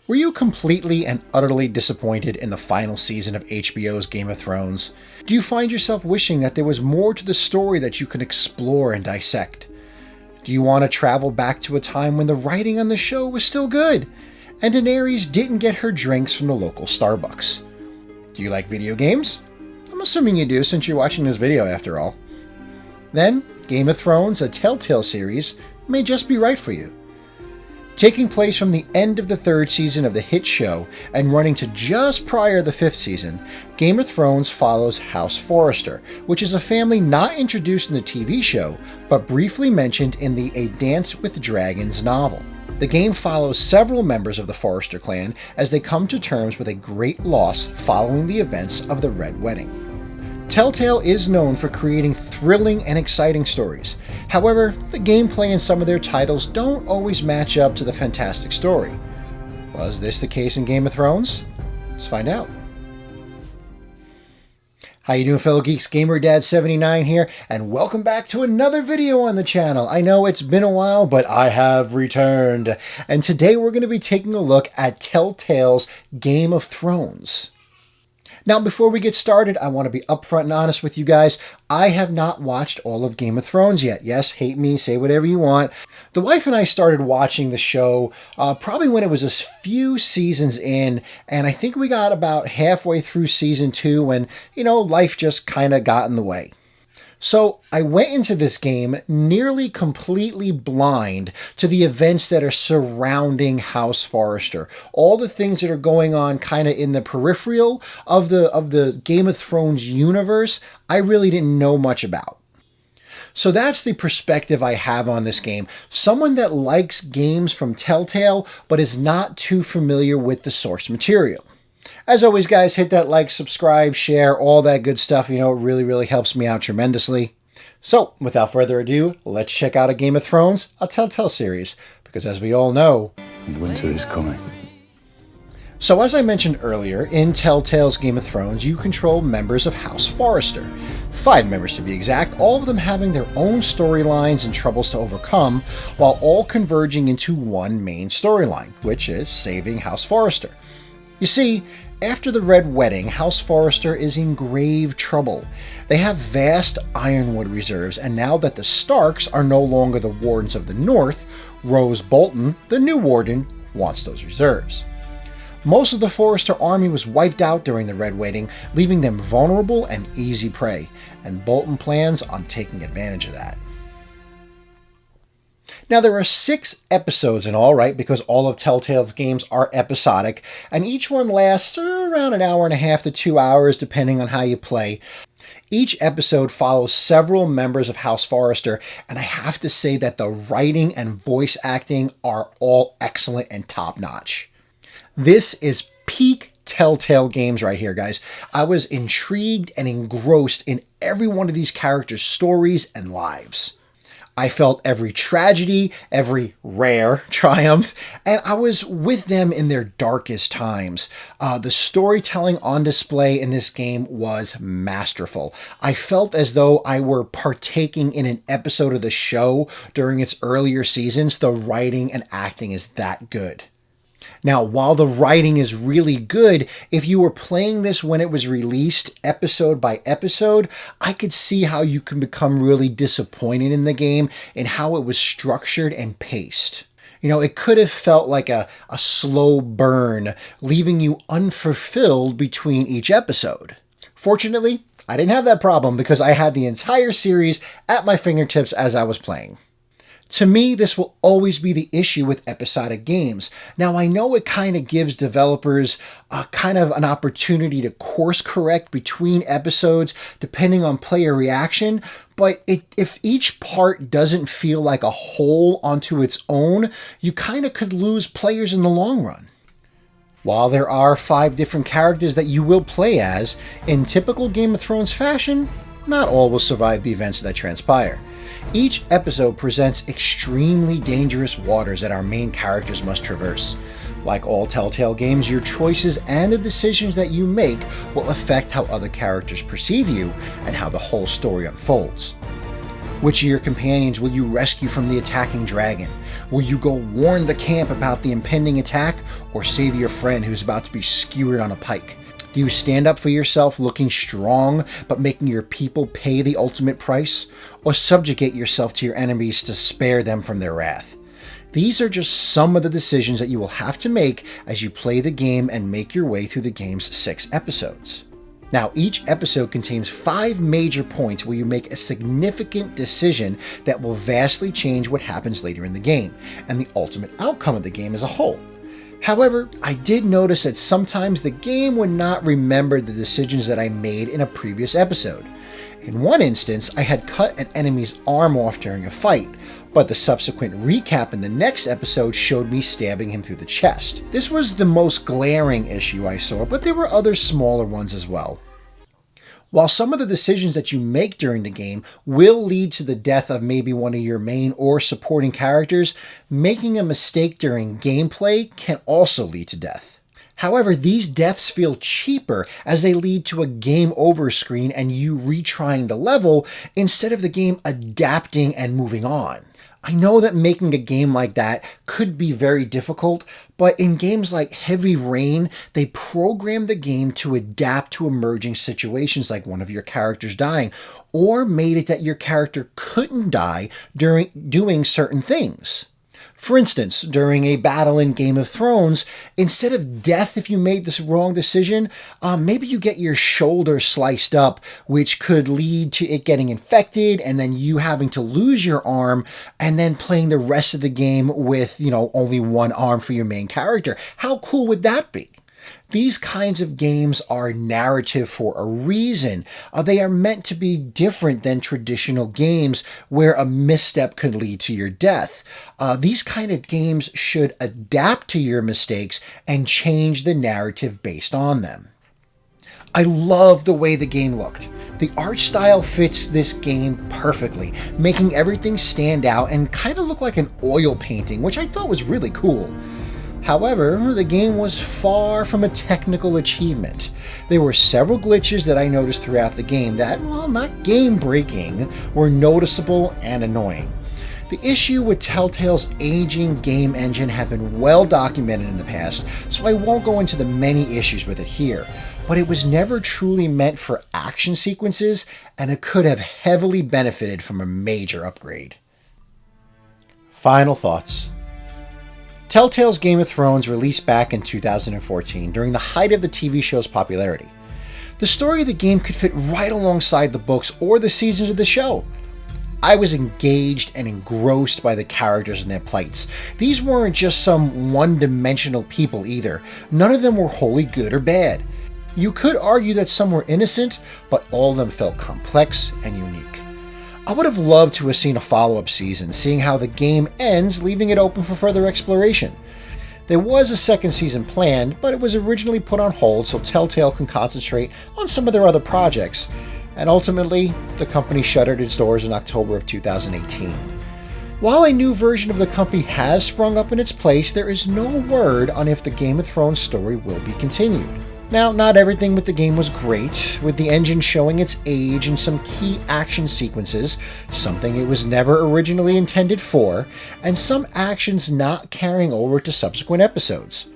Were you completely and utterly disappointed in the final season of HBO's Game of Thrones? Do you find yourself wishing that there was more to the story that you can explore and dissect? Do you want to travel back to a time when the writing on the show was still good, and Daenerys didn't get her drinks from the local Starbucks? Do you like video games? I'm assuming you do since you're watching this video after all. Then, Game of Thrones, a Telltale series, may just be right for you. Taking place from the end of the third season of the hit show and running to just prior to the fifth season, Game of Thrones follows House Forrester, which is a family not introduced in the TV show, but briefly mentioned in the A Dance with Dragons novel. The game follows several members of the Forrester clan as they come to terms with a great loss following the events of the Red Wedding. Telltale is known for creating thrilling and exciting stories. However, the gameplay in some of their titles don't always match up to the fantastic story. Was this the case in Game of Thrones? Let's find out. How you doing, fellow geeks? GamerDad79 here, and welcome back to another video on the channel. I know it's been a while, but I have returned. And today we're going to be taking a look at Telltale's Game of Thrones. Now, before we get started, I want to be upfront and honest with you guys. I have not watched all of Game of Thrones yet. Yes, hate me, say whatever you want. The wife and I started watching the show probably when it was a few seasons in, and I think we got about halfway through season 2 when, life just kind of got in the way. So I went into this game nearly completely blind to the events that are surrounding House Forrester. All the things that are going on kind of in the peripheral of the Game of Thrones universe, I really didn't know much about. So that's the perspective I have on this game. Someone that likes games from Telltale, but is not too familiar with the source material. As always, guys, hit that like, subscribe, share, all that good stuff. It really helps me out tremendously. So, without further ado, let's check out a Game of Thrones, a Telltale series, because as we all know, winter is coming. So as I mentioned earlier, in Telltale's Game of Thrones, you control members of House Forrester. 5 members to be exact, all of them having their own storylines and troubles to overcome, while all converging into one main storyline, which is saving House Forrester. You see, after the Red Wedding, House Forrester is in grave trouble. They have vast ironwood reserves, and now that the Starks are no longer the Wardens of the North, Rose Bolton, the new Warden, wants those reserves. Most of the Forrester army was wiped out during the Red Wedding, leaving them vulnerable and easy prey, and Bolton plans on taking advantage of that. Now, there are 6 episodes in all, right, because all of Telltale's games are episodic, and each one lasts around an hour and a half to 2 hours, depending on how you play. Each episode follows several members of House Forrester, and I have to say that the writing and voice acting are all excellent and top-notch. This is peak Telltale games right here, guys. I was intrigued and engrossed in every one of these characters' stories and lives. I felt every tragedy, every rare triumph, and I was with them in their darkest times. The storytelling on display in this game was masterful. I felt as though I were partaking in an episode of the show during its earlier seasons. The writing and acting is that good. Now, while the writing is really good, if you were playing this when it was released episode by episode, I could see how you can become really disappointed in the game and how it was structured and paced. It could have felt like a slow burn, leaving you unfulfilled between each episode. Fortunately, I didn't have that problem because I had the entire series at my fingertips as I was playing. To me, this will always be the issue with episodic games. Now, I know it kind of gives developers kind of an opportunity to course correct between episodes depending on player reaction, but if each part doesn't feel like a whole onto its own, you kind of could lose players in the long run. While there are 5 different characters that you will play as, in typical Game of Thrones fashion, not all will survive the events that transpire. Each episode presents extremely dangerous waters that our main characters must traverse. Like all Telltale games, your choices and the decisions that you make will affect how other characters perceive you and how the whole story unfolds. Which of your companions will you rescue from the attacking dragon? Will you go warn the camp about the impending attack, or save your friend who's about to be skewered on a pike? Do you stand up for yourself looking strong, but making your people pay the ultimate price? Or subjugate yourself to your enemies to spare them from their wrath? These are just some of the decisions that you will have to make as you play the game and make your way through the game's 6 episodes. Now, each episode contains 5 major points where you make a significant decision that will vastly change what happens later in the game, and the ultimate outcome of the game as a whole. However, I did notice that sometimes the game would not remember the decisions that I made in a previous episode. In one instance, I had cut an enemy's arm off during a fight, but the subsequent recap in the next episode showed me stabbing him through the chest. This was the most glaring issue I saw, but there were other smaller ones as well. While some of the decisions that you make during the game will lead to the death of maybe one of your main or supporting characters, making a mistake during gameplay can also lead to death. However, these deaths feel cheaper as they lead to a game over screen and you retrying the level instead of the game adapting and moving on. I know that making a game like that could be very difficult, but in games like Heavy Rain, they program the game to adapt to emerging situations like one of your characters dying, or made it that your character couldn't die during doing certain things. For instance, during a battle in Game of Thrones, instead of death if you made this wrong decision, maybe you get your shoulder sliced up, which could lead to it getting infected and then you having to lose your arm and then playing the rest of the game with, only one arm for your main character. How cool would that be? These kinds of games are narrative for a reason. They are meant to be different than traditional games where a misstep could lead to your death. These kind of games should adapt to your mistakes and change the narrative based on them. I love the way the game looked. The art style fits this game perfectly, making everything stand out and kind of look like an oil painting, which I thought was really cool. However, the game was far from a technical achievement. There were several glitches that I noticed throughout the game that, while not game-breaking, were noticeable and annoying. The issue with Telltale's aging game engine have been well documented in the past, so I won't go into the many issues with it here, but it was never truly meant for action sequences, and it could have heavily benefited from a major upgrade. Final thoughts. Telltales Game of Thrones released back in 2014 during the height of the TV show's popularity. The story of the game could fit right alongside the books or the seasons of the show. I was engaged and engrossed by the characters and their plights. These weren't just some one-dimensional people either. None of them were wholly good or bad. You could argue that some were innocent, but all of them felt complex and unique. I would have loved to have seen a follow-up season, seeing how the game ends, leaving it open for further exploration. There was a second season planned, but it was originally put on hold so Telltale can concentrate on some of their other projects, and ultimately, the company shuttered its doors in October of 2018. While a new version of the company has sprung up in its place, there is no word on if the Game of Thrones story will be continued. Now, not everything with the game was great, with the engine showing its age in some key action sequences, something it was never originally intended for, and some actions not carrying over to subsequent episodes.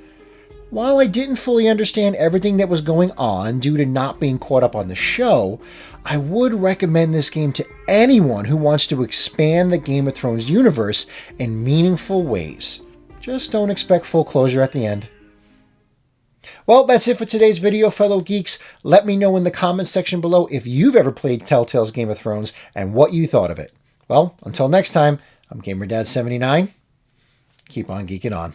While I didn't fully understand everything that was going on due to not being caught up on the show, I would recommend this game to anyone who wants to expand the Game of Thrones universe in meaningful ways. Just don't expect full closure at the end. Well, that's it for today's video, fellow geeks. Let me know in the comments section below if you've ever played Telltale's Game of Thrones and what you thought of it. Well, until next time, I'm GamerDad79. Keep on geeking on.